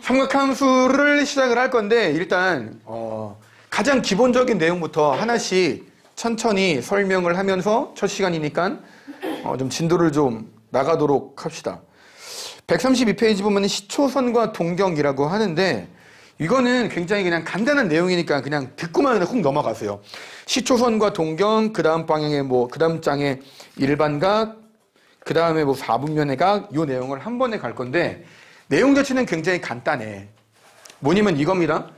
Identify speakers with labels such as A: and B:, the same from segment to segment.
A: 삼각함수를 시작을 할 건데 일단 가장 기본적인 내용부터 하나씩 천천히 설명을 하면서 첫 시간이니까 좀 진도를 좀 나가도록 합시다. 132페이지 보면 시초선과 동경이라고 하는데 이거는 굉장히 그냥 간단한 내용이니까 그냥 듣고만 훅 넘어가세요. 시초선과 동경, 그 다음 방향에 그 다음 장에 일반각, 그 다음에 4분면의 각, 요 내용을 한 번에 갈 건데 내용 자체는 굉장히 간단해. 뭐냐면 이겁니다.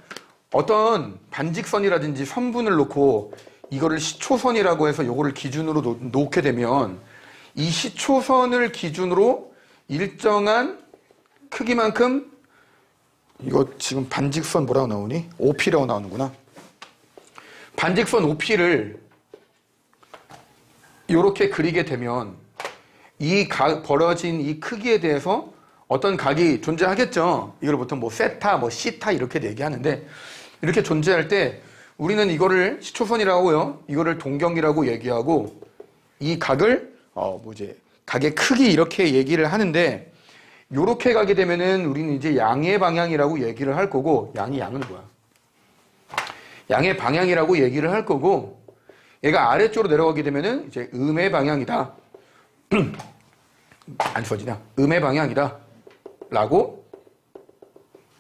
A: 어떤 반직선이라든지 선분을 놓고 이거를 시초선이라고 해서 요거를 기준으로 놓게 되면 이 시초선을 기준으로 일정한 크기만큼 이거 지금 반직선 뭐라고 나오니? OP라고 나오는구나. 반직선 OP를 이렇게 그리게 되면 이 벌어진 이 크기에 대해서 어떤 각이 존재하겠죠. 이걸 보통 세타, 시타 이렇게 얘기하는데 이렇게 존재할 때 우리는 이거를 시초선이라고요. 이거를 동경이라고 얘기하고 이 각을 각의 크기 이렇게 얘기를 하는데 요렇게 가게 되면은 우리는 이제 양의 방향이라고 얘기를 할 거고 양은 뭐야? 양의 방향이라고 얘기를 할 거고 얘가 아래쪽으로 내려가게 되면은 이제 음의 방향이다. 안 써지냐? 음의 방향이다. 라고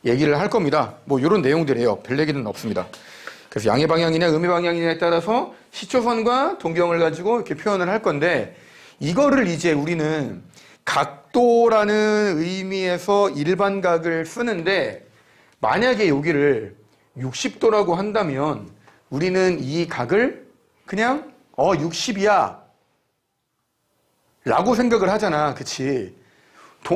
A: 얘기를 할 겁니다. 요런 내용들이에요. 별 얘기는 없습니다. 그래서 양의 방향이냐 음의 방향이냐에 따라서 시초선과 동경을 가지고 이렇게 표현을 할 건데 이거를 이제 우리는 각도라는 의미에서 일반각을 쓰는데 만약에 여기를 60도라고 한다면 우리는 이 각을 그냥 60이야 라고 생각을 하잖아. 그치?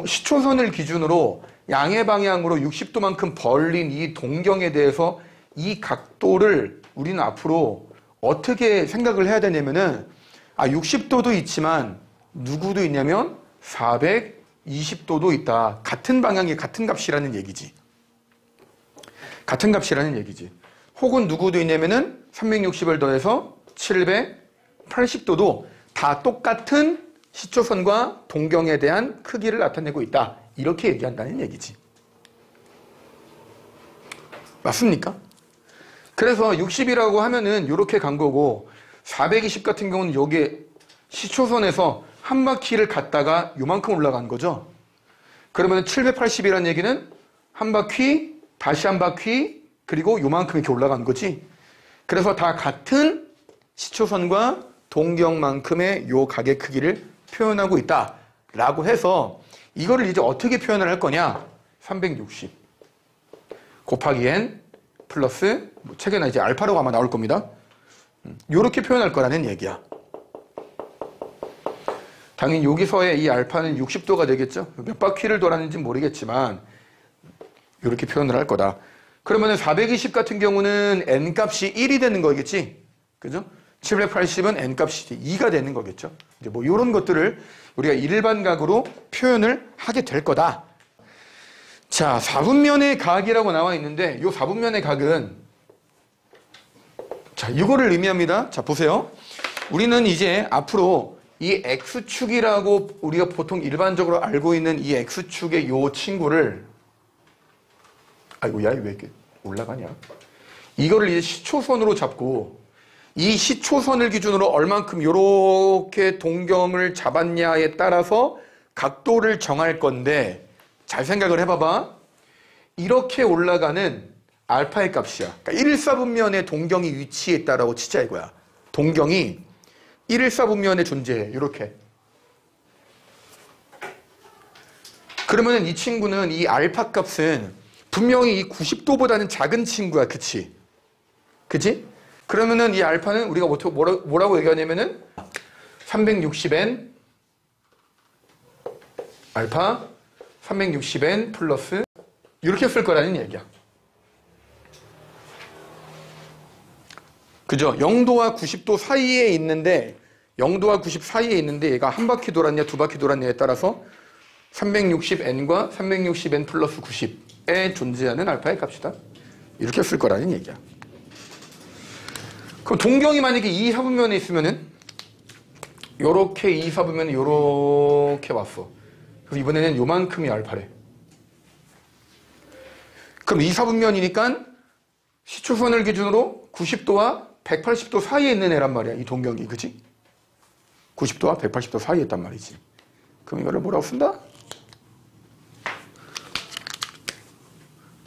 A: 시초선을 기준으로 양의 방향으로 60도만큼 벌린 이 동경에 대해서 이 각도를 우리는 앞으로 어떻게 생각을 해야 되냐면은 60도도 있지만 누구도 있냐면 420도도 있다. 같은 방향이 같은 값이라는 얘기지. 같은 값이라는 얘기지. 혹은 누구도 있냐면은 360을 더해서 780도도 다 똑같은 시초선과 동경에 대한 크기를 나타내고 있다. 이렇게 얘기한다는 얘기지. 맞습니까? 그래서 60이라고 하면은 이렇게 간 거고 420 같은 경우는 여기에 시초선에서 한 바퀴를 갔다가 요만큼 올라간 거죠. 그러면 780이라는 얘기는 한 바퀴, 다시 한 바퀴, 그리고 요만큼 이렇게 올라간 거지. 그래서 다 같은 시초선과 동경만큼의 요 각의 크기를 표현하고 있다라고 해서 이거를 이제 어떻게 표현을 할 거냐? 360 곱하기 n 플러스 책에는 이제 알파로 아마 나올 겁니다. 요렇게 표현할 거라는 얘기야. 당연히 여기서의 이 알파는 60도가 되겠죠. 몇 바퀴를 돌았는지 모르겠지만 이렇게 표현을 할 거다. 그러면 420 같은 경우는 n값이 1이 되는 거겠지. 그죠? 780은 n값이 2가 되는 거겠죠. 이제 이런 것들을 우리가 일반각으로 표현을 하게 될 거다. 자, 4분면의 각이라고 나와 있는데 이 4분면의 각은 자, 이거를 의미합니다. 자, 보세요. 우리는 이제 앞으로 이 X축이라고 우리가 보통 일반적으로 알고 있는 이 X축의 요 친구를 아이고, 야, 왜 이렇게 올라가냐? 이거를 이제 시초선으로 잡고 이 시초선을 기준으로 얼만큼 요렇게 동경을 잡았냐에 따라서 각도를 정할 건데 잘 생각을 해봐봐. 이렇게 올라가는 알파의 값이야. 그러니까 114분면의 동경이 위치했다라고 치자 이거야. 동경이 114분면에 존재해. 이렇게. 그러면 이 친구는 이 알파 값은 분명히 이 90도보다는 작은 친구야. 그치? 그치? 그러면은 이 알파는 우리가 뭐라고 얘기하냐면은 360n 알파 360n 플러스 이렇게 쓸 거라는 얘기야. 그죠? 0도와 90도 사이에 있는데 0도와 90 사이에 있는데 얘가 한 바퀴 돌았냐 두 바퀴 돌았냐에 따라서 360n과 360n 플러스 90에 존재하는 알파의 값이다. 이렇게 쓸 거라는 얘기야. 그럼 동경이 만약에 2사분면에 있으면은 요렇게 2사분면에 요렇게 왔어. 그래서 이번에는 요만큼이 알파래. 그럼 2, 4분면이니까 시초선을 기준으로 90도와 180도 사이에 있는 애란 말이야. 이 동경이. 그치? 90도와 180도 사이에 있단 말이지. 그럼 이거를 뭐라고 쓴다?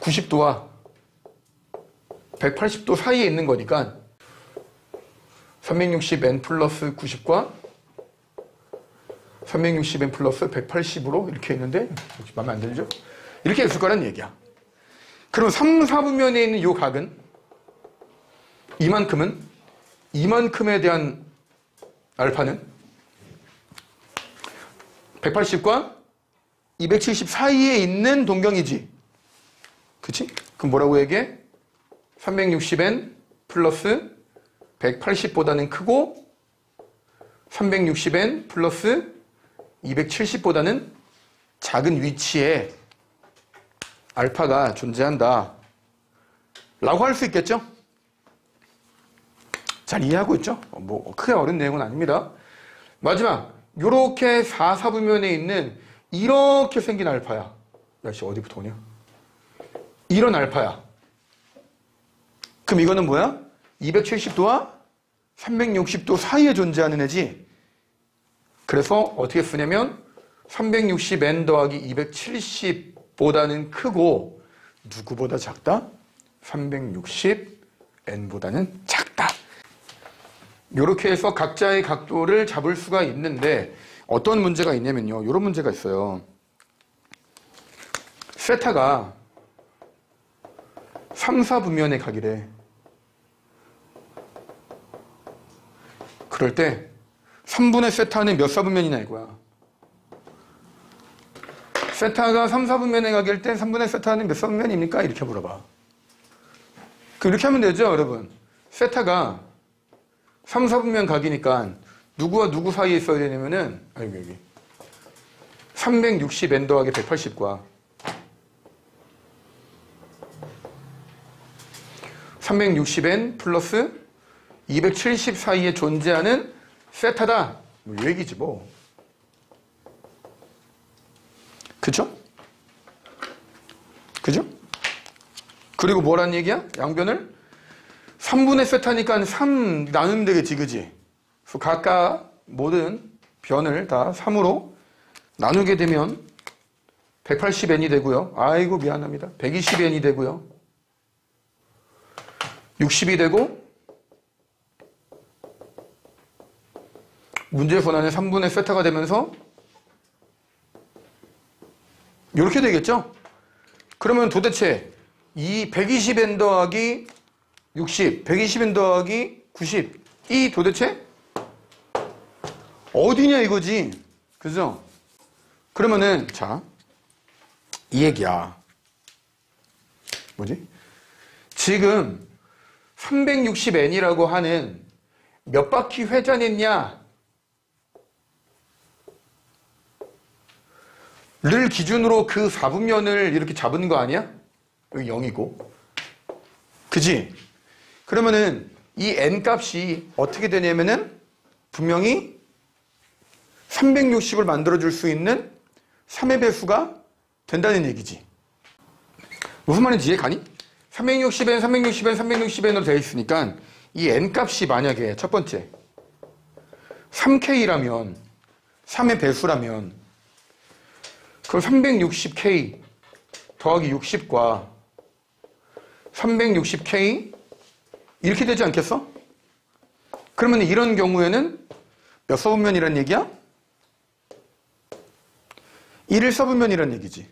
A: 90도와 180도 사이에 있는 거니까 360n 플러스 90과 360n 플러스 180으로 이렇게 있는데 마음에 안 들죠? 이렇게 있을 거란 얘기야. 그럼 3, 4분면에 있는 이 각은 이만큼에 대한 알파는 180과 270 사이에 있는 동경이지. 그치? 그럼 뭐라고 얘기해? 360n 플러스 180보다는 크고 360n 플러스 270보다는 작은 위치에 알파가 존재한다 라고 할 수 있겠죠? 잘 이해하고 있죠? 뭐 크게 어려운 내용은 아닙니다. 마지막 요렇게 4, 4분면에 있는 이렇게 생긴 알파야. 야씨 어디부터 오냐? 이런 알파야. 그럼 이거는 뭐야? 270도와 360도 사이에 존재하는 애지. 그래서 어떻게 쓰냐면 360n 더하기 270보다는 크고 누구보다 작다? 360n보다는 작다. 이렇게 해서 각자의 각도를 잡을 수가 있는데 어떤 문제가 있냐면요. 이런 문제가 있어요. 세타가 3, 4분면의 각이래. 그럴 때 3분의 세타는 몇 사분면이냐 이거야. 세타가 3, 4분면의 각일 때 3분의 세타는 몇 사분면입니까? 이렇게 물어봐. 이렇게 하면 되죠, 여러분. 세타가 3, 4분면 각이니까 누구와 누구 사이에 있어야 되냐면은 여기 360n 더하기 180과 360n 플러스 270 사이에 존재하는 세타다. 뭐 이 얘기지 뭐. 그죠? 그죠? 그리고 뭐란 얘기야? 양변을 3분의 세타니까 3 나누면 되겠지, 그지? 그래서 각각 모든 변을 다 3으로 나누게 되면 180n이 되고요. 아이고 미안합니다. 120n이 되고요. 60이 되고 문제의 분한은 3분의 세타가 되면서 이렇게 되겠죠? 그러면 도대체 이 120n 더하기 60, 120n 더하기 90 이 도대체 어디냐 이거지. 그죠? 그러면은 자, 이 얘기야. 뭐지? 지금 360n이라고 하는 몇 바퀴 회전했냐 를 기준으로 그 4분면을 이렇게 잡은 거 아니야? 여기 0이고. 그지? 그러면은 이 n 값이 어떻게 되냐면은 분명히 360을 만들어줄 수 있는 3의 배수가 된다는 얘기지. 무슨 말인지 이해 가니? 360n, 360n, 360n으로 되어 있으니까 이 n 값이 만약에 첫 번째 3K라면 3의 배수라면 그럼 360K 더하기 60과 360K 이렇게 되지 않겠어? 그러면 이런 경우에는 몇 서분면이란 얘기야? 1일 서분면이란 얘기지.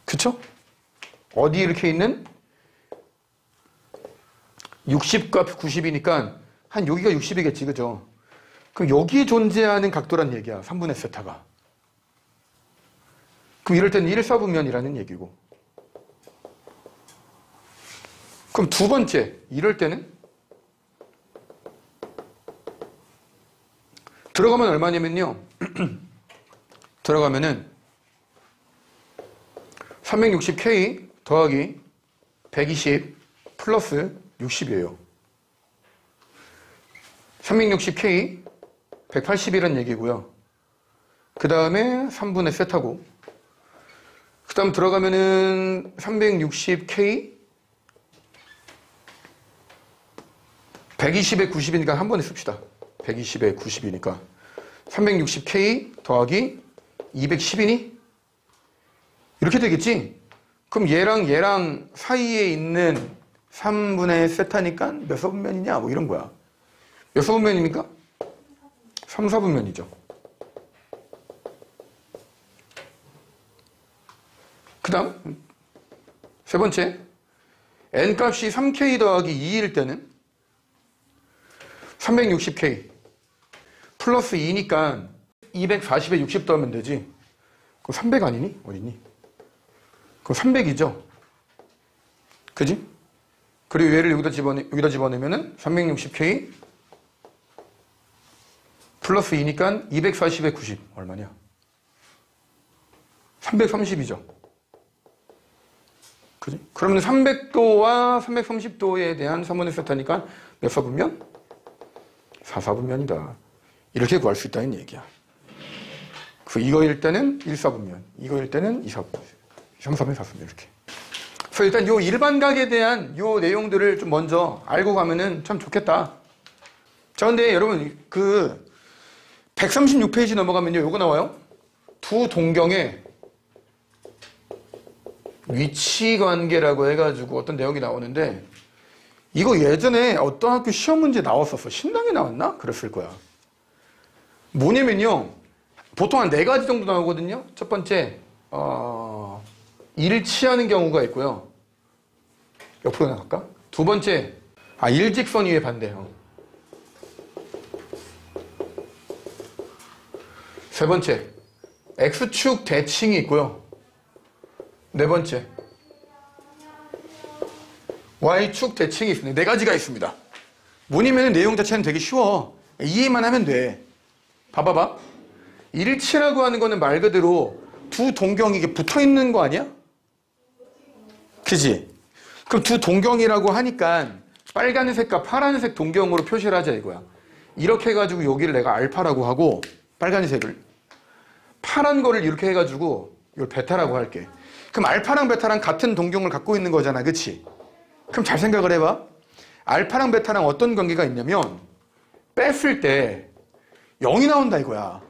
A: 그쵸? 어디 이렇게 있는? 60과 90이니까 한 여기가 60이겠지, 그죠? 그럼 여기 존재하는 각도란 얘기야. 3분의 세타가. 그럼 이럴 때는 1사분면이라는 얘기고. 그럼 두 번째, 이럴 때는 들어가면 얼마냐면요. 들어가면은 360K 더하기 120 플러스 60이에요. 360K 180이란 얘기고요. 그 다음에 3분의 세타고 그 다음 들어가면은 360K 120에 90이니까 한 번에 씁시다. 120에 90이니까 360K 더하기 210이니? 이렇게 되겠지? 그럼 얘랑 사이에 있는 3분의 세타니까 몇 서분면이냐? 뭐 이런 거야. 몇 서분면입니까? 3, 4분면이죠. 그 다음 세 번째 n값이 3k 더하기 2일 때는 360k 플러스 2니까 240에 60 더하면 되지. 그거 300 아니니? 어디니? 그거 300이죠. 그지? 그리고 얘를 여기다 집어넣으면은 360k 플러스 2니까 240에 90 얼마냐? 330이죠. 그지? 그러면 300도와 330도에 대한 3분의 세타니까 몇 사분면? 4사분면이다. 이렇게 구할 수 있다는 얘기야. 그래서 이거일 때는 1사분면, 이거일 때는 2사분면, 3사분면, 4사분면 이렇게. 그래서 일단 요 일반각에 대한 요 내용들을 좀 먼저 알고 가면은 참 좋겠다. 자, 근데 여러분 그 136페이지 넘어가면요 요거 나와요. 두 동경의 위치관계라고 해가지고 어떤 내용이 나오는데 이거 예전에 어떤 학교 시험 문제 나왔었어. 신당에 나왔나? 그랬을 거야. 뭐냐면요 보통 한 4가지 정도 나오거든요. 첫 번째 일치하는 경우가 있고요. 옆으로 나갈까? 두 번째 일직선 위에 반대요. 세 번째 X축 대칭이 있고요. 네 번째 Y축 대칭이 있습니다. 4가지가 있습니다. 뭐냐면 내용 자체는 되게 쉬워. 이해만 하면 돼. 봐봐봐. 일치라고 하는 거는 말 그대로 두 동경이 이게 붙어 있는 거 아니야? 그지? 그럼 두 동경이라고 하니까 빨간색과 파란색 동경으로 표시를 하자 이거야. 이렇게 해가지고 여기를 내가 알파라고 하고 빨간색을 파란 거를 이렇게 해가지고 이걸 베타라고 할게. 그럼 알파랑 베타랑 같은 동경을 갖고 있는 거잖아. 그치? 그럼 잘 생각을 해봐. 알파랑 베타랑 어떤 관계가 있냐면 뺐을 때 0이 나온다 이거야.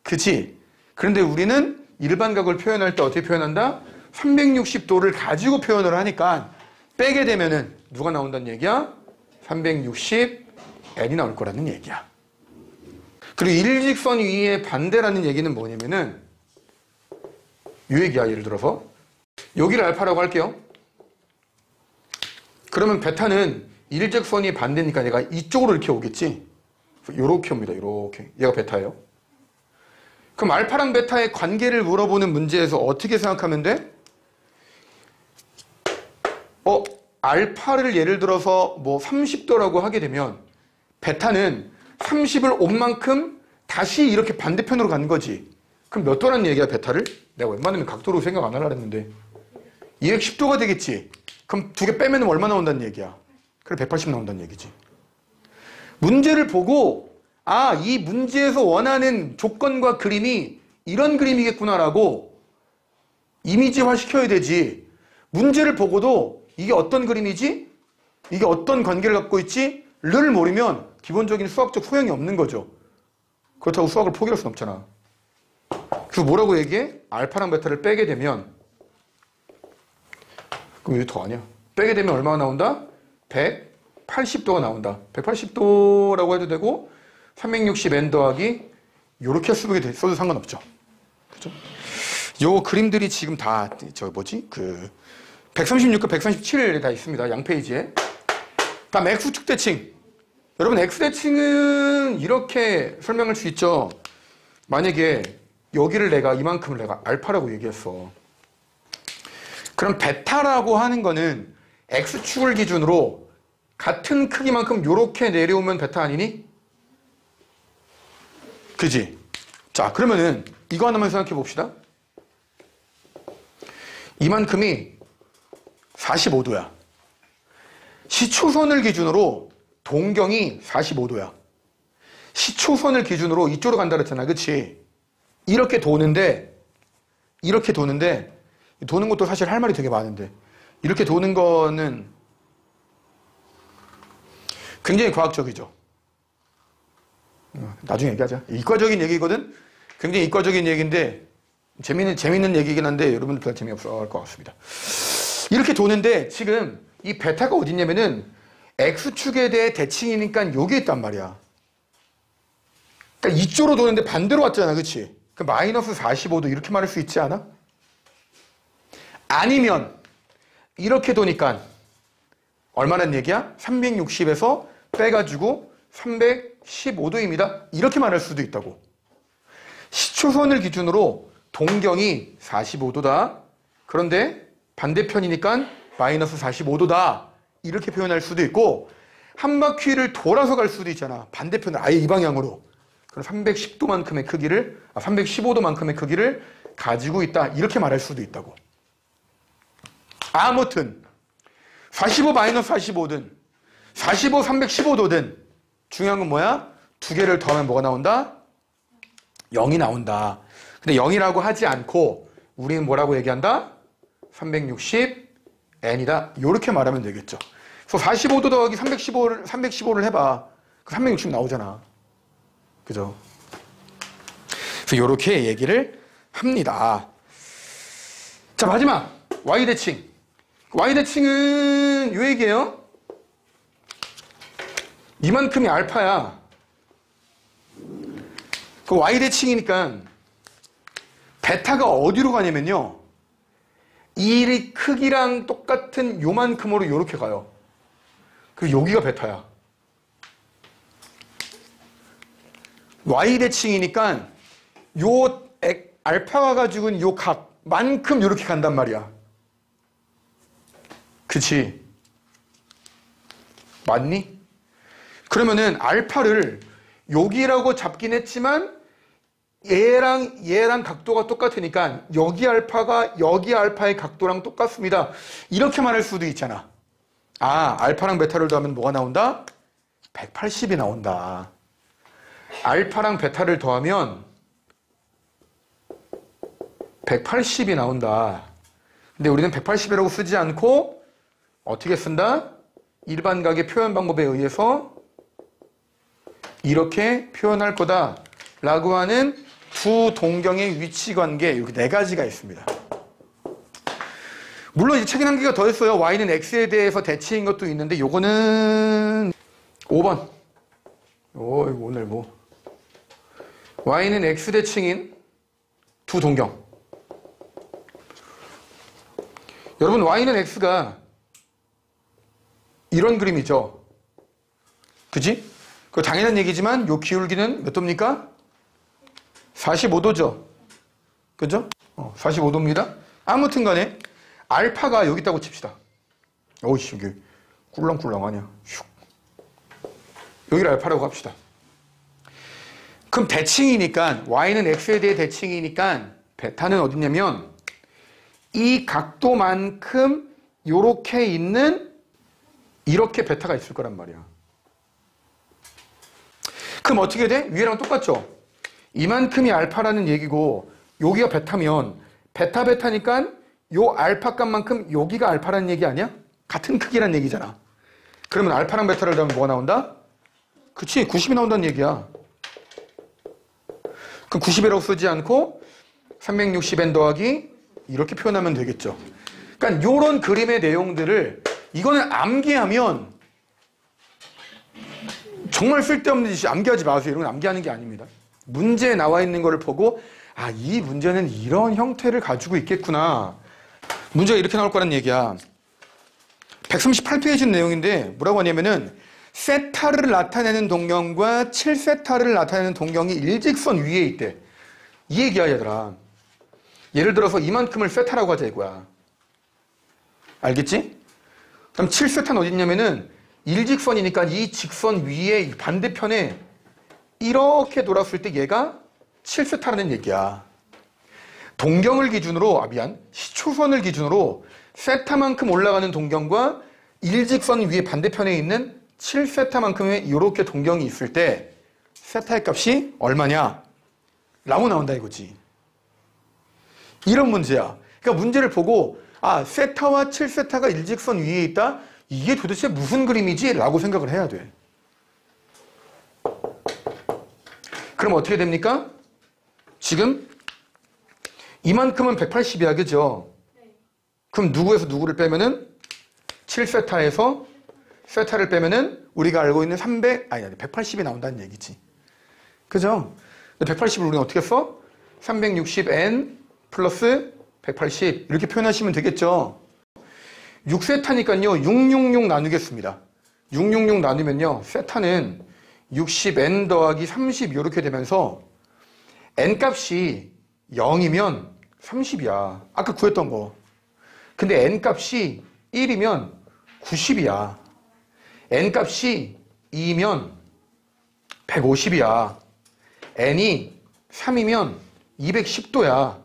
A: 그치? 그런데 우리는 일반각을 표현할 때 어떻게 표현한다? 360도를 가지고 표현을 하니까 빼게 되면은 누가 나온다는 얘기야? 360n이 나올 거라는 얘기야. 그리고 일직선 위의 반대라는 얘기는 뭐냐면은 이 얘기야. 예를 들어서 여기를 알파라고 할게요. 그러면 베타는 일직선이 반대니까 얘가 이쪽으로 이렇게 오겠지. 요렇게 옵니다. 요렇게. 얘가 베타예요. 그럼 알파랑 베타의 관계를 물어보는 문제에서 어떻게 생각하면 돼? 알파를 예를 들어서 뭐 30도라고 하게 되면 베타는 30을 온 만큼 다시 이렇게 반대편으로 가는 거지. 그럼 몇 도라는 얘기야 베타를? 내가 웬만하면 각도로 생각 안 하려고 했는데 210도가 되겠지. 그럼 두 개 빼면 얼마 나온다는 얘기야? 그래 180 나온다는 얘기지. 문제를 보고 이 문제에서 원하는 조건과 그림이 이런 그림이겠구나라고 이미지화 시켜야 되지. 문제를 보고도 이게 어떤 그림이지? 이게 어떤 관계를 갖고 있지? 를 모르면 기본적인 수학적 소양이 없는 거죠. 그렇다고 수학을 포기할 수는 없잖아. 그래서 뭐라고 얘기해? 알파랑 베타를 빼게 되면 그럼 이게 더 아니야. 빼게 되면 얼마가 나온다? 180도가 나온다. 180도라고 해도 되고 360n 더하기 요렇게 써도 상관없죠. 그죠? 요 그림들이 지금 다 136과 137에 다 있습니다. 양 페이지에. 다음 X축 대칭. 여러분 X대칭은 이렇게 설명할 수 있죠. 만약에 여기를 이만큼을 내가 알파라고 얘기했어. 그럼 베타라고 하는 거는 X축을 기준으로 같은 크기만큼 요렇게 내려오면 베타 아니니? 그지? 자, 그러면은 이거 하나만 생각해 봅시다. 이만큼이 45도야. 시초선을 기준으로 동경이 45도야. 시초선을 기준으로 이쪽으로 간다 그랬잖아. 그치? 이렇게 도는데 도는 것도 사실 할 말이 되게 많은데 이렇게 도는 거는 굉장히 과학적이죠. 나중에 얘기하자. 이과적인 얘기거든. 굉장히 이과적인 얘기인데 재밌는 얘기긴 한데 여러분들 별 재미없어 할 것 같습니다. 이렇게 도는데 지금 이 베타가 어디 있냐면은 X축에 대해 대칭이니까 여기 있단 말이야. 그러니까 이쪽으로 도는데 반대로 왔잖아. 그치? 그 마이너스 45도 이렇게 말할 수 있지 않아? 아니면 이렇게 도니까 얼마란 얘기야? 360에서 빼가지고 315도입니다. 이렇게 말할 수도 있다고. 시초선을 기준으로 동경이 45도다. 그런데 반대편이니까 마이너스 45도다. 이렇게 표현할 수도 있고 한 바퀴를 돌아서 갈 수도 있잖아. 반대편을 아예 이 방향으로. 그럼 310도만큼의 크기를 315도만큼의 크기를 가지고 있다. 이렇게 말할 수도 있다고. 아무튼 45 마이너스 45든 45 315도든 중요한 건 뭐야? 두 개를 더하면 뭐가 나온다? 0이 나온다. 근데 0이라고 하지 않고 우리는 뭐라고 얘기한다? 360n이다. 이렇게 말하면 되겠죠. 그래서 45도 더하기 315를 해봐. 360 나오잖아. 그죠? 그래서 이렇게 얘기를 합니다. 자, 마지막 Y대칭. Y대칭은 이 얘기예요. 이만큼이 알파야. 그 Y대칭이니까 베타가 어디로 가냐면요. 이 크기랑 똑같은 요만큼으로 요렇게 가요. 그 여기가 베타야. Y대칭이니까 요 알파가 가지고 있는 요 각만큼 요렇게 간단 말이야. 그치? 맞니? 그러면은 알파를 여기라고 잡긴 했지만 얘랑 각도가 똑같으니까 여기 알파가 여기 알파의 각도랑 똑같습니다. 이렇게 말할 수도 있잖아. 아, 알파랑 베타를 더하면 뭐가 나온다? 180이 나온다. 알파랑 베타를 더하면 180이 나온다. 근데 우리는 180이라고 쓰지 않고 어떻게 쓴다? 일반각의 표현 방법에 의해서 이렇게 표현할 거다 라고 하는 두 동경의 위치관계 이렇게 네 가지가 있습니다. 물론 이제 책에 한 개가 더 있어요. y는 x에 대해서 대칭인 것도 있는데 요거는 5번. 오늘 뭐 y는 x 대칭인 두 동경. 여러분 y는 x가 이런 그림이죠. 그지? 그 당연한 얘기지만 요 기울기는 몇 도입니까? 45도죠. 그죠? 45도입니다. 아무튼 간에 알파가 여기 있다고 칩시다. 어이씨, 여기 꿀렁꿀렁하냐. 슉. 여기를 알파라고 합시다. 그럼 대칭이니까 y는 x에 대해 대칭이니까 베타는 어디냐면 이 각도만큼 요렇게 있는 이렇게 베타가 있을 거란 말이야. 그럼 어떻게 돼? 위에랑 똑같죠? 이만큼이 알파라는 얘기고 여기가 베타면 베타니까 요 알파 값만큼 여기가 알파라는 얘기 아니야? 같은 크기란 얘기잖아. 그러면 알파랑 베타를 더하면 뭐가 나온다? 그치, 90이 나온다는 얘기야. 그럼 90이라고 쓰지 않고 360n 더하기 이렇게 표현하면 되겠죠. 그러니까 요런 그림의 내용들을 이거는 암기하면 정말 쓸데없는 짓이 암기하지 마세요. 이런 건 암기하는 게 아닙니다. 문제에 나와 있는 거를 보고 아, 이 문제는 이런 형태를 가지고 있겠구나. 문제가 이렇게 나올 거란 얘기야. 138페이지 내용인데 뭐라고 하냐면은 세타를 나타내는 동경과 7세타를 나타내는 동경이 일직선 위에 있대. 이 얘기야, 얘들아. 예를 들어서 이만큼을 세타라고 하자 이거야. 알겠지? 그럼 7세타는 어디 있냐면은 일직선이니까 이 직선 위에 반대편에 이렇게 돌았을 때 얘가 7세타라는 얘기야. 동경을 기준으로, 시초선을 기준으로 세타만큼 올라가는 동경과 일직선 위에 반대편에 있는 7세타만큼의 이렇게 동경이 있을 때 세타의 값이 얼마냐? 라고 나온다 이거지. 이런 문제야. 그러니까 문제를 보고 세타와 7세타가 일직선 위에 있다? 이게 도대체 무슨 그림이지? 라고 생각을 해야 돼. 그럼 어떻게 됩니까? 지금 이만큼은 180이야, 그죠? 그럼 누구에서 누구를 빼면은 7세타에서 세타를 빼면은 우리가 알고 있는 180이 나온다는 얘기지. 그죠? 180을 우리는 어떻게 써? 360n 플러스 180 이렇게 표현하시면 되겠죠. 6세타니까요. 666 나누겠습니다. 666 나누면요. 세타는 60n 더하기 30 이렇게 되면서 n 값이 0이면 30이야. 아까 구했던 거. 근데 n 값이 1이면 90이야. n 값이 2면 150이야. n이 3이면 210도야.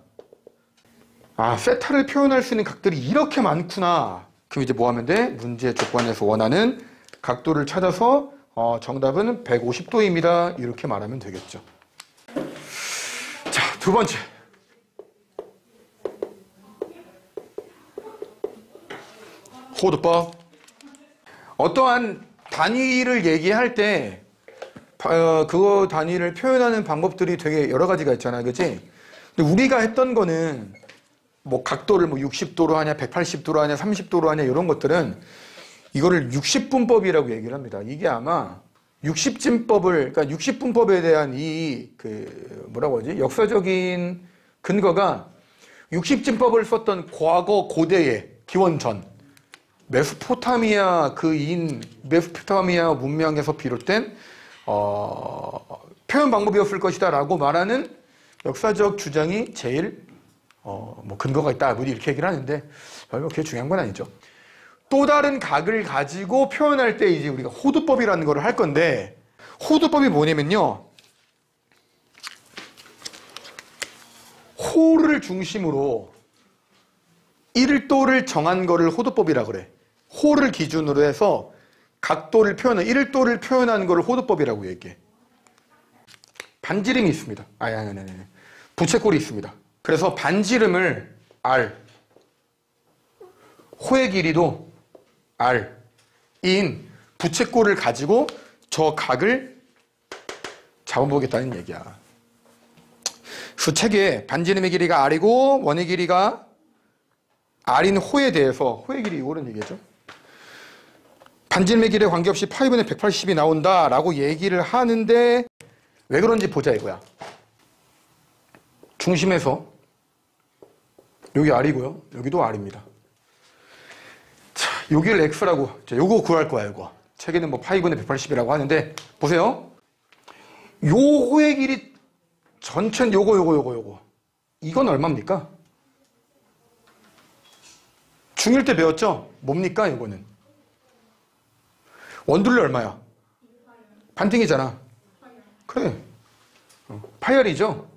A: 세타를 표현할 수 있는 각들이 이렇게 많구나. 그럼 이제 뭐 하면 돼? 문제 조건에서 원하는 각도를 찾아서 정답은 150도입니다. 이렇게 말하면 되겠죠. 자, 두 번째. 호도법. 어떠한 단위를 얘기할 때 그 단위를 표현하는 방법들이 되게 여러 가지가 있잖아, 그치? 근데 우리가 했던 거는 뭐 각도를 뭐 60도로 하냐, 180도로 하냐, 30도로 하냐 이런 것들은 이거를 60분법이라고 얘기를 합니다. 이게 아마 60진법을, 그러니까 60분법에 대한 뭐라고 하지? 역사적인 근거가 60진법을 썼던 과거 고대의 기원전 메소포타미아 메소포타미아 문명에서 비롯된 표현 방법이었을 것이다 라고 말하는 역사적 주장이 제일 뭐 근거가 있다 이렇게 얘기를 하는데 별로 그게 중요한 건 아니죠. 또 다른 각을 가지고 표현할 때 이제 우리가 호두법이라는 거를 할 건데, 호두법이 뭐냐면요, 호를 중심으로 1도를 정한 거를 호두법이라 그래. 호를 기준으로 해서 각도를 표현한 1도를 표현하는 거를 호두법이라고 얘기해. 반지름이 있습니다. 부채꼴이 있습니다. 그래서 반지름을 R, 호의 길이도 R인 부채꼴을 가지고 저 각을 잡아보겠다는 얘기야. 그 책에 반지름의 길이가 R이고 원의 길이가 R인 호에 대해서, 호의 길이 이거는 얘기죠. 반지름의 길에 관계없이 파이분의 180이 나온다라고 얘기를 하는데 왜 그런지 보자 이거야. 중심에서 여기 R이고요. 여기도 R입니다. 자, 여기를 X라고, 요거 구할 거야, 이거. 책에는 뭐 파이분의 180이라고 하는데 보세요. 요 호의 길이 전체는 요거. 이건 얼마입니까? 중1 때 배웠죠? 뭡니까, 이거는? 원둘레 얼마야? 반등이잖아. 그래. 파열이죠?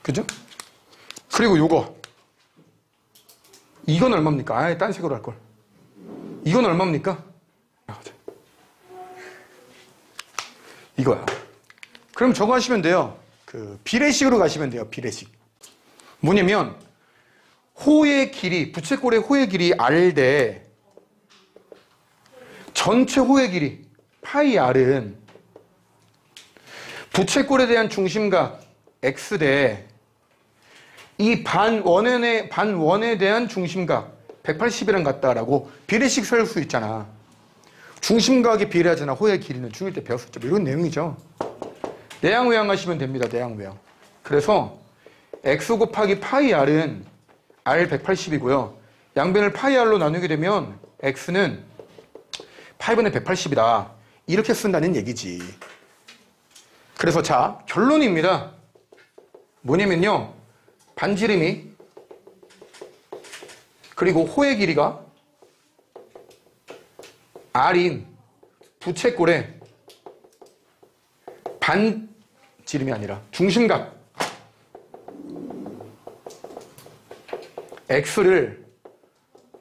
A: 그죠? 그리고 요거. 이건 얼마입니까? 딴 색으로 할걸. 이건 얼마입니까? 이거야. 그럼 저거 하시면 돼요. 비례식으로 가시면 돼요. 비례식. 뭐냐면 호의 길이, 부채꼴의 호의 길이 R 대 전체 호의 길이 파이 R은 부채꼴에 대한 중심각 X 대 이 반원에 대한 중심각 180이랑 같다라고 비례식 세울 수 있잖아. 중심각이 비례하잖아. 호의 길이는 중1 때 배웠었죠. 이런 내용이죠. 내양외양 하시면 됩니다. 내양외양. 그래서 X 곱하기 파이 R은 R 180이고요. 양변을 파이 R로 나누게 되면 X는 파이분의 180이다. 이렇게 쓴다는 얘기지. 그래서 자, 결론입니다. 뭐냐면요. 반지름이 그리고 호의 길이가 R인 부채꼴의 반지름이 아니라 중심각 X를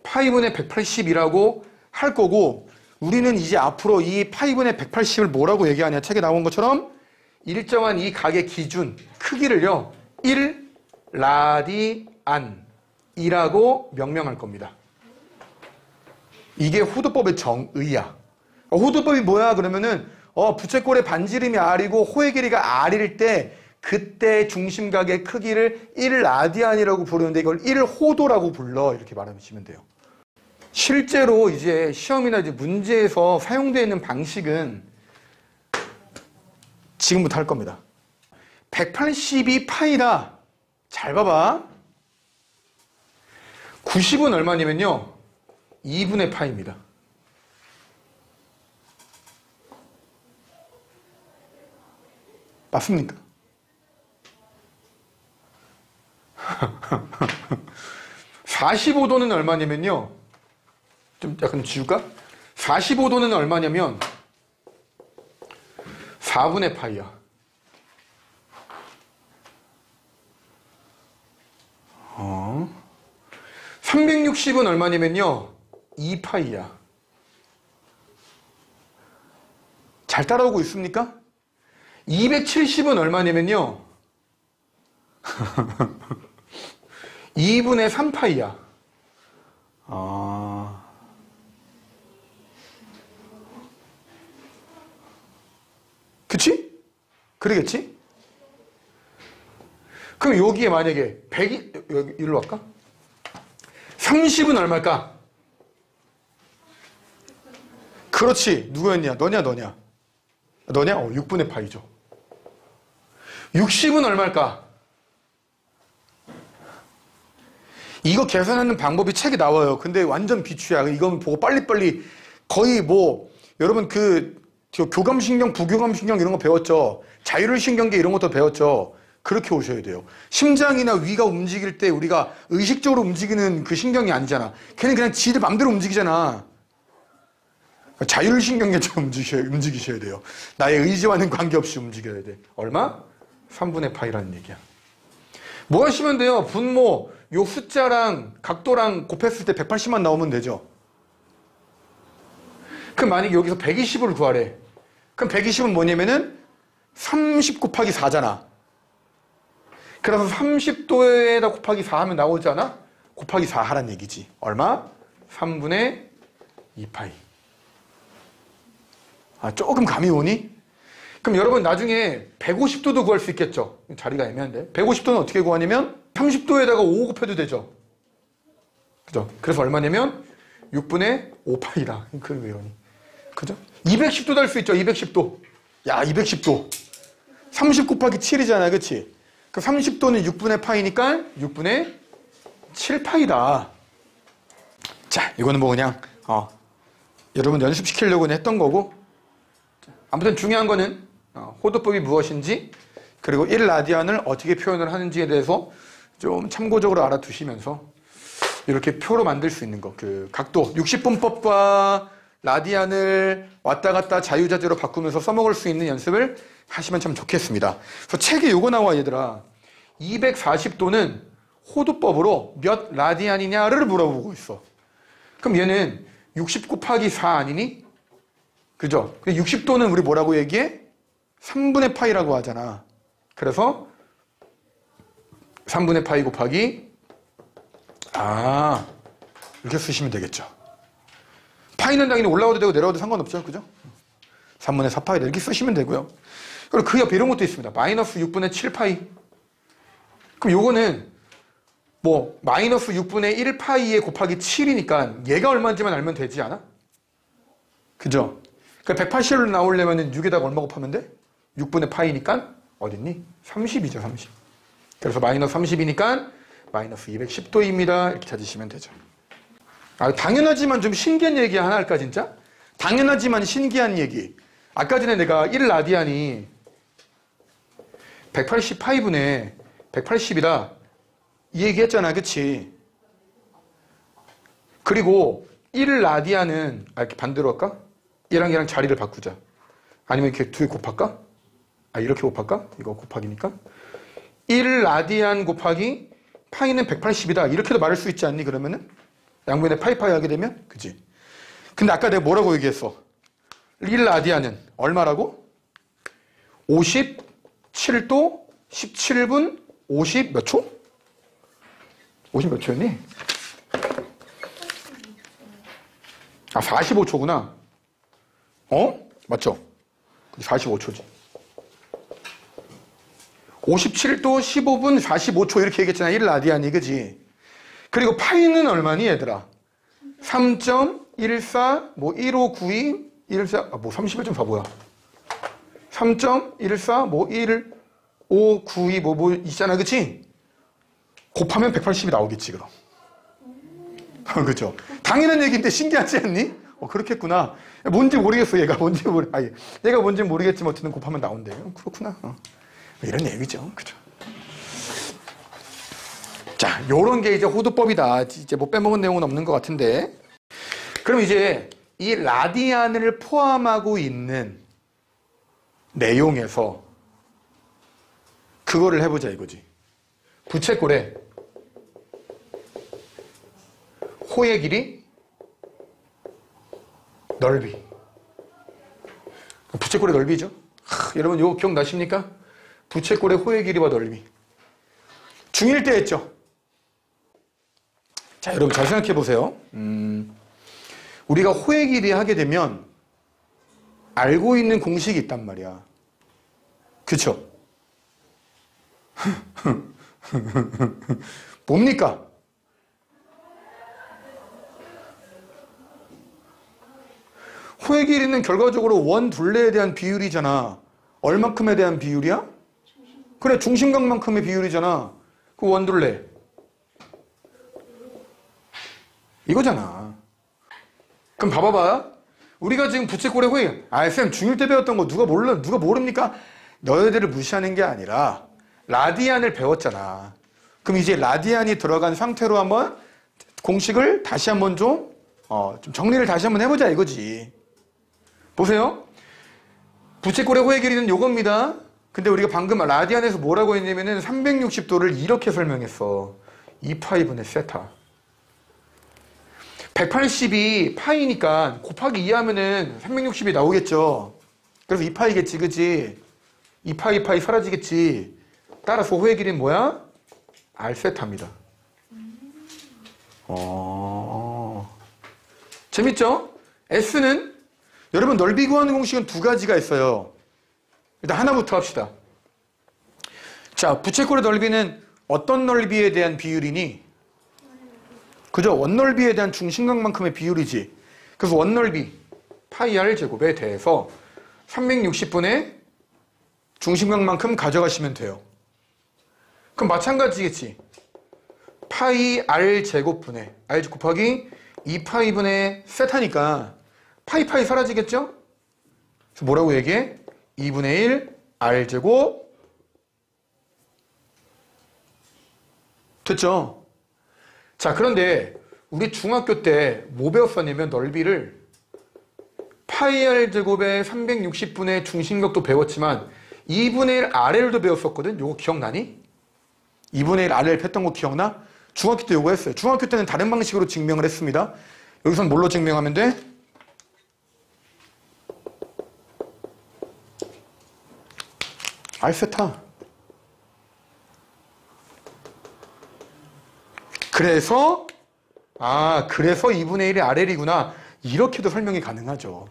A: 파이분의 180이라고 할 거고, 우리는 이제 앞으로 이 파이분의 180을 뭐라고 얘기하냐, 책에 나온 것처럼 일정한 이 각의 기준 크기를요 1 라디안이라고 명명할 겁니다. 이게 호도법의 정의야. 호도법이 뭐야? 그러면은 부채꼴의 반지름이 r이고 호의 길이가 r일 때 그때 중심각의 크기를 1라디안이라고 부르는데 이걸 1호도라고 불러. 이렇게 말하시면 돼요. 실제로 이제 시험이나 이제 문제에서 사용되어 있는 방식은 지금부터 할 겁니다. 182 파이다. 잘 봐봐. 90은 얼마냐면요. 2분의 파입니다. 맞습니까? 45도는 얼마냐면요. 좀 약간 지울까? 45도는 얼마냐면 4분의 파이야. 360은 얼마냐면요. 2파이야. 잘 따라오고 있습니까? 270은 얼마냐면요. 2분의 3파이야. 그치? 그러겠지? 그럼 여기에 만약에 100이, 여기, 이리로 갈까? 30은 얼마일까? 그렇지. 누구였냐? 너냐? 6분의 파이죠. 60은 얼마일까? 이거 계산하는 방법이 책에 나와요. 근데 완전 비추야. 이건 보고 빨리빨리 거의 뭐 여러분 교감신경, 부교감신경 이런 거 배웠죠. 자율신경계 이런 것도 배웠죠. 그렇게 오셔야 돼요. 심장이나 위가 움직일 때 우리가 의식적으로 움직이는 그 신경이 아니잖아. 걔는 그냥 지들 맘대로 움직이잖아. 자율신경계처럼 움직이셔야 돼요. 나의 의지와는 관계없이 움직여야 돼. 얼마? 3분의 파이라는 얘기야. 뭐 하시면 돼요? 분모, 요 숫자랑 각도랑 곱했을 때 180만 나오면 되죠. 그럼 만약에 여기서 120을 구하래. 그럼 120은 뭐냐면은 30 곱하기 4잖아. 그래서 30도에다 곱하기 4 하면 나오지 않아? 곱하기 4 하란 얘기지. 얼마? 3분의 2파이. 조금 감이 오니? 그럼 여러분 나중에 150도도 구할 수 있겠죠? 자리가 애매한데. 150도는 어떻게 구하냐면 30도에다가 5 곱해도 되죠. 그죠? 그래서 얼마냐면 6분의 5파이다. 그걸 왜 이러니? 그죠? 210도도 할 수 있죠. 210도. 야, 210도. 30 곱하기 7이잖아. 그치? 그 30도는 6분의 파이니까 6분의 7파이다. 자, 이거는 뭐 그냥 여러분 연습시키려고 했던 거고. 아무튼 중요한 거는 호도법이 무엇인지 그리고 1라디안을 어떻게 표현을 하는지에 대해서 좀 참고적으로 알아두시면서 이렇게 표로 만들 수 있는 거. 그 각도 60분법과 라디안을 왔다 갔다 자유자재로 바꾸면서 써먹을 수 있는 연습을 하시면 참 좋겠습니다. 그래서 책에 요거 나와 얘들아. 240도는 호도법으로 몇 라디안이냐를 물어보고 있어. 그럼 얘는 60 곱하기 4 아니니? 그죠? 60도는 우리 뭐라고 얘기해? 3분의 파이라고 하잖아. 그래서 3분의 파이 곱하기 이렇게 쓰시면 되겠죠. 파이는 당연히 올라와도 되고 내려와도 상관없죠. 그죠? 3분의 4파이 이렇게 쓰시면 되고요. 그리고 그 옆에 이런 것도 있습니다. 마이너스 6분의 7파이. 그럼 요거는 뭐 마이너스 6분의 1파이에 곱하기 7이니까 얘가 얼마인지만 알면 되지 않아? 그죠? 그러니까 180을 나오려면 6에다가 얼마 곱하면 돼? 6분의 파이니까 어딨니? 30이죠. 30. 그래서 마이너스 30이니까 마이너스 210도입니다. 이렇게 찾으시면 되죠. 당연하지만 좀 신기한 얘기 하나 할까 진짜? 당연하지만 신기한 얘기. 아까 전에 내가 1라디안이 180파이분의 180이다 이 얘기했잖아. 그치? 그리고 1라디안은 이렇게 반대로 할까? 얘랑 자리를 바꾸자. 아니면 이렇게 두 개 곱할까? 이렇게 곱할까? 이거 곱하기니까 1라디안 곱하기 파이는 180이다 이렇게도 말할 수 있지 않니? 그러면은 양변에 파이파이 하게 되면 그치? 근데 아까 내가 뭐라고 얘기했어? 1라디안은 얼마라고? 57도 17분 50 몇 초? 50 몇 초였니? 아, 45초구나. 어? 맞죠? 45초지. 57도 15분 45초 이렇게 얘기했잖아. 1라디안이, 그지? 그리고 파이는 얼마니, 얘들아? 3.14, 뭐, 1592, 14, 아, 뭐, 31.4 뭐야? 3.14, 뭐, 1592, 뭐, 있잖아, 그치? 곱하면 180이 나오겠지, 그럼. 그죠? 당연한 얘기인데 신기하지 않니? 그렇겠구나. 뭔지 모르겠어, 얘가. 얘가 뭔지 모르겠지만 어쨌든 곱하면 나온대요. 그렇구나. 이런 얘기죠. 그죠? 자, 요런 게 이제 호두법이다. 이제 뭐 빼먹은 내용은 없는 것 같은데. 그럼 이제 이 라디안을 포함하고 있는 내용에서 그거를 해보자 이거지. 부채꼴의 호의 길이, 넓이. 부채꼴의 넓이죠. 여러분 이거 기억나십니까? 부채꼴의 호의 길이와 넓이. 중1 때 했죠. 자, 여러분 잘 생각해 보세요. 우리가 호의 길이 하게 되면 알고 있는 공식이 있단 말이야. 그쵸? 뭡니까? 호의 길이는 결과적으로 원 둘레에 대한 비율이잖아. 얼만큼에 대한 비율이야? 그래, 중심각만큼의 비율이잖아. 그 원 둘레. 이거잖아. 그럼 봐봐봐. 우리가 지금 부채꼴의 호의, 쌤 중1 때 배웠던 거 누가 모릅니까? 너희들을 무시하는 게 아니라 라디안을 배웠잖아. 그럼 이제 라디안이 들어간 상태로 한번 공식을 다시 한번 좀 정리를 다시 한번 해보자 이거지. 보세요. 부채꼴의 호의 길이는 요겁니다. 근데 우리가 방금 라디안에서 뭐라고 했냐면은 360도를 이렇게 설명했어. 2파이분의 세타. 180이 파이니까 곱하기 2 하면은 360이 나오겠죠. 그래서 2파이겠지, 그치? 2파이 사라지겠지. 따라서 호의 길이는 뭐야? R세타입니다. 재밌죠? S는 여러분 넓이 구하는 공식은 두 가지가 있어요. 일단 하나부터 합시다. 자, 부채꼴의 넓이는 어떤 넓이에 대한 비율이니? 그죠? 원넓이에 대한 중심각만큼의 비율이지. 그래서 원넓이 파이 r 제곱에 대해서 360분의 중심각만큼 가져가시면 돼요. 그럼 마찬가지겠지. 파이 r 제곱분의 r 곱하기 2파이분의 세타니까 파이 사라지겠죠? 그래서 뭐라고 얘기해? 2분의 1 r 제곱. 됐죠? 자, 그런데 우리 중학교 때 뭐 배웠었냐면 넓이를 파이 r 제곱에 360분의 중심각도 배웠지만 2분의 1 rl도 배웠었거든. 요거 기억나니? 2분의 1 rl 했던 거 기억나? 중학교 때 요거 했어요. 중학교 때는 다른 방식으로 증명을 했습니다. 여기선 뭘로 증명하면 돼? R세타. 그래서 2분의 1이 RL이구나. 이렇게도 설명이 가능하죠.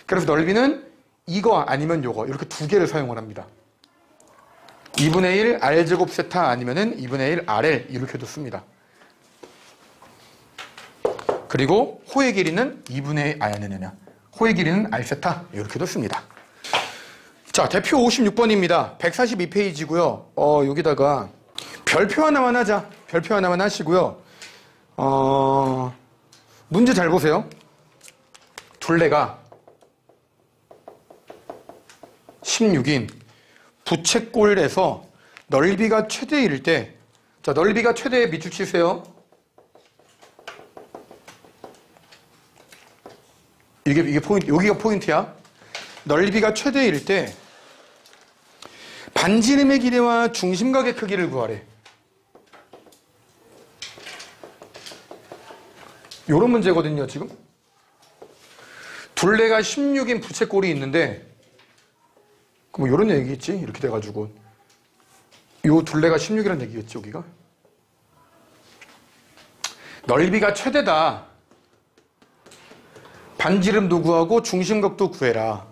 A: 그래서 넓이는 이거 아니면 요거 이렇게 두 개를 사용을 합니다. 2분의 1 R제곱 세타 아니면은 2분의 1 RL 이렇게도 씁니다. 그리고 호의 길이는 2분의 1 호의 길이는 R세타 이렇게도 씁니다. 자, 대표 56번입니다. 142페이지고요. 여기다가 별표 하나만 하자. 별표 하나만 하시고요. 문제 잘 보세요. 둘레가 16인 부채꼴에서 넓이가 최대일 때, 자, 넓이가 최대에 밑줄 치세요. 이게 포인트, 여기가 포인트야. 넓이가 최대일 때 반지름의 길이와 중심각의 크기를 구하래. 요런 문제거든요, 지금. 둘레가 16인 부채꼴이 있는데, 뭐 요런 얘기겠지? 이렇게 돼가지고. 요 둘레가 16이라는 얘기겠지, 여기가? 넓이가 최대다. 반지름도 구하고 중심각도 구해라.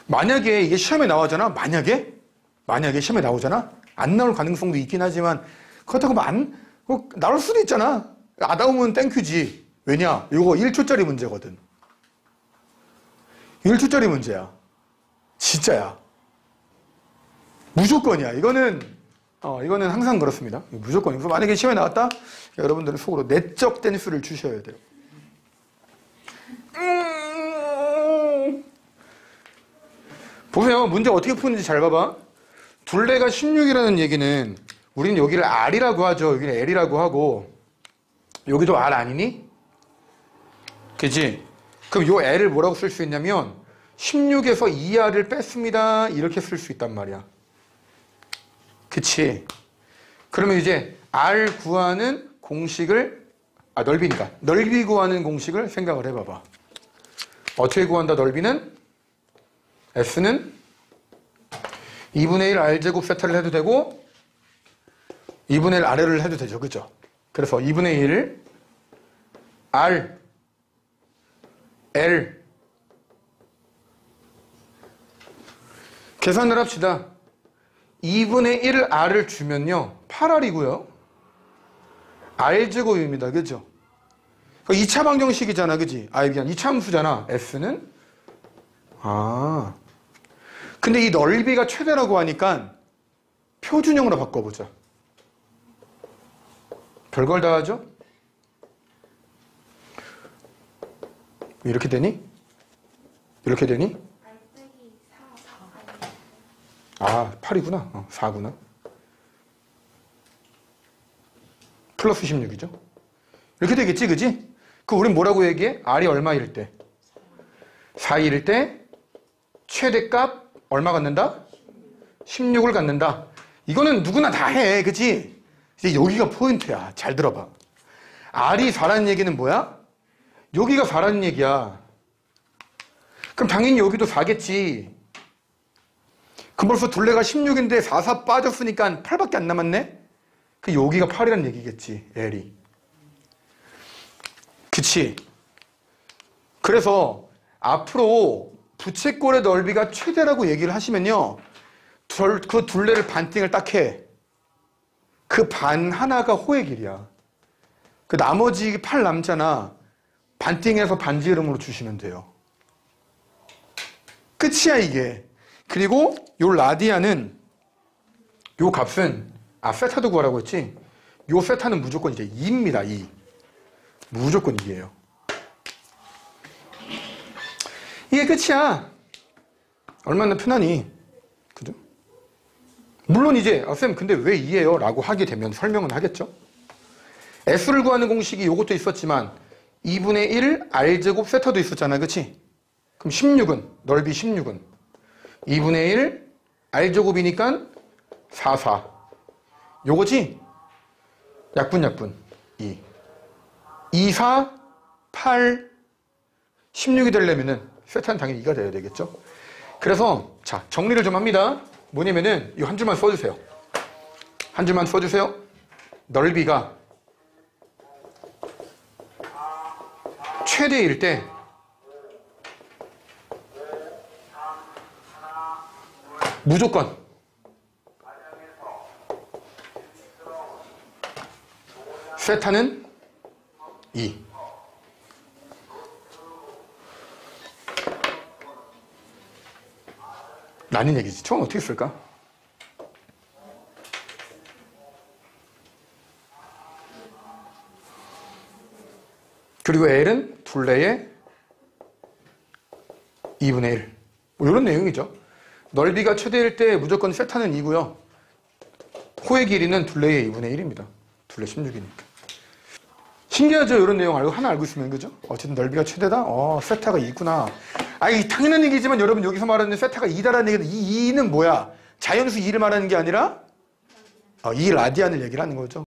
A: 만약에 이게 시험에 나오잖아. 만약에 시험에 나오잖아. 안 나올 가능성도 있긴 하지만 그렇다고 나올 수도 있잖아. 안 나오면 땡큐지. 왜냐? 이거 1초짜리 문제거든. 1초짜리 문제야. 진짜야. 무조건이야. 이거는 항상 그렇습니다. 무조건이고 만약에 시험에 나왔다? 여러분들은 속으로 내적 댄스를 주셔야 돼요. 보세요. 문제 어떻게 푸는지 잘 봐봐. 둘레가 16이라는 얘기는 우리는 여기를 R이라고 하죠. 여기는 L이라고 하고 여기도 R 아니니? 그치? 그럼 요 L을 뭐라고 쓸 수 있냐면 16에서 2R을 뺐습니다. 이렇게 쓸 수 있단 말이야. 그치? 그러면 이제 R 구하는 공식을 넓이니까 넓이 구하는 공식을 생각을 해봐봐. 어떻게 구한다 넓이는? S는 2분의 1 R제곱 세타를 해도 되고 2분의 1 R을 해도 되죠. 그죠? 그래서 2분의 1 R L 계산을 합시다. 2분의 1 R을 주면요 8R이고요 R제곱입니다. 그죠? 2차 방정식이잖아. 그지? 미안 2차 함수잖아. S는 근데 이 넓이가 최대라고 하니까 표준형으로 바꿔보자. 별걸 다 하죠? 이렇게 되니? 이렇게 되니? 8이구나. 4구나. 플러스 16이죠? 이렇게 되겠지, 그지? 우린 뭐라고 얘기해? R이 얼마일 때? 4일 때 최대값 얼마 갖는다? 16을 갖는다. 이거는 누구나 다 해. 그치? 이제 여기가 포인트야. 잘 들어봐. R이 4라는 얘기는 뭐야? 여기가 4라는 얘기야. 그럼 당연히 여기도 4겠지. 그럼 벌써 둘레가 16인데 4 빠졌으니까 8밖에 안 남았네? 여기가 8이라는 얘기겠지. L이. 그치? 그래서 앞으로 부채꼴의 넓이가 최대라고 얘기를 하시면요. 그 둘레를 반띵을 딱 해. 그 반 하나가 호의 길이야. 나머지 8 남잖아. 반띵해서 반지름으로 주시면 돼요. 끝이야 이게. 그리고 요 라디안은 요 값은 세타도 구하라고 했지. 요 세타는 무조건 이제 2입니다. 2. 무조건 2예요. 이게 끝이야. 얼마나 편하니? 그죠? 물론 이제 쌤 근데 왜 2예요? 라고 하게 되면 설명은 하겠죠. S를 구하는 공식이 요것도 있었지만 2분의 1 R제곱 세타도 있었잖아. 그치? 그럼 16은 넓이 16은 2분의 1 R제곱이니까 4 요거지? 약분 2 4 8 16이 되려면은 세타는 당연히 2가 돼야 되겠죠. 그래서 자 정리를 좀 합니다. 뭐냐면은 이 한 줄만 써주세요. 한 줄만 써주세요. 넓이가 최대일 때 무조건 세타는 2. 라는 얘기지. 처음 어떻게 쓸까? 그리고 L은 둘레의 2분의 1. 이런 내용이죠. 넓이가 최대일 때 무조건 세타는 2고요. 호의 길이는 둘레의 2분의 1입니다. 둘레 16이니까. 신기하죠? 이런 내용 하나 알고 있으면, 그죠? 어쨌든 넓이가 최대다? 세타가 2구나. 당연한 얘기지만 여러분 여기서 말하는 세타가 2다라는 얘기는 이 2는 뭐야? 자연수 2를 말하는 게 아니라 이 라디안을 얘기를 하는 거죠.